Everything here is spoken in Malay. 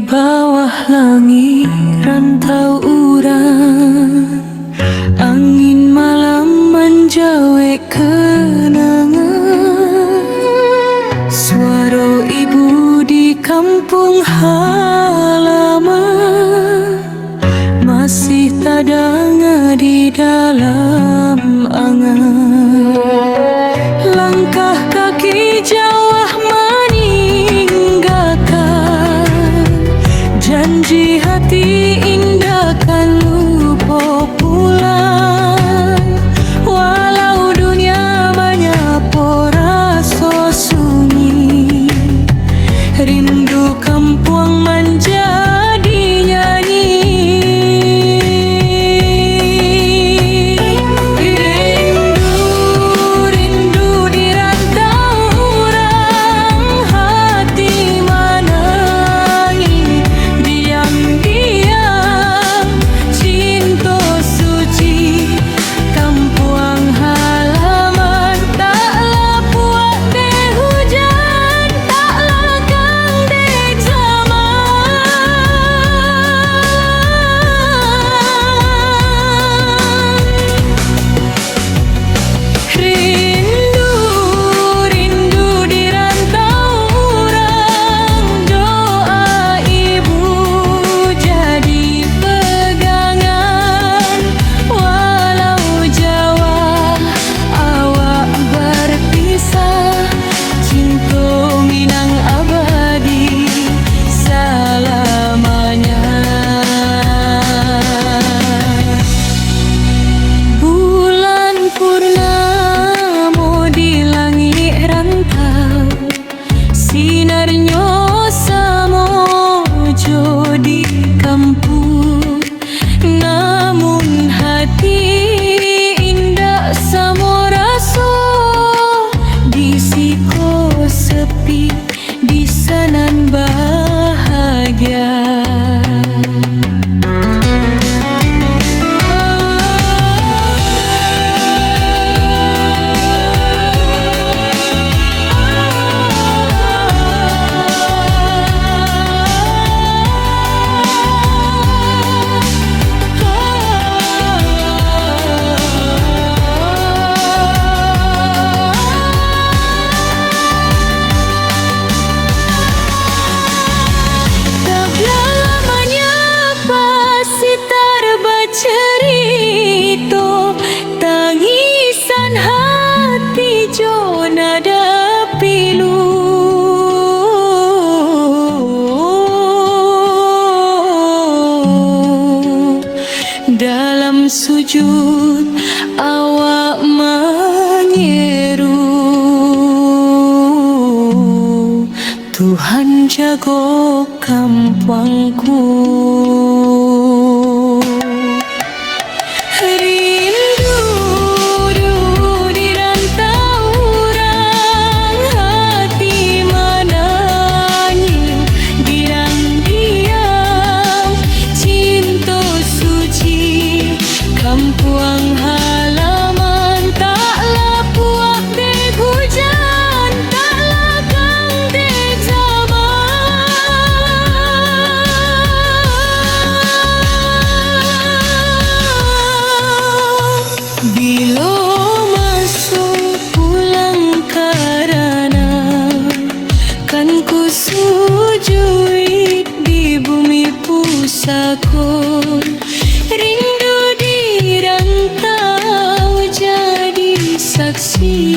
bawah langit rantau urang, angin malam menjawab kenangan. Suara ibu di kampung halaman masih terdengar di dalam angan. Langkah kaki jauh meninggalkan janji hati indah kan lupa pulang. Walau dunia banyak rasa sunyi, rindu kampung menjadi nyanyi. Sinarnya samojo di kampung, namun hati indah samo rasa. Di siko sepi, di sanan bahagia. Cerita tangisan hati jo nada pilu, dalam sujud awak menyeru, Tuhan jago kampungku. Kampung halaman taklah puak dek hujan, taklah kang dek zaman. Bila masuk pulang karana, kan ku sujud di bumi pusakon. Rindu dirantau jadi saksi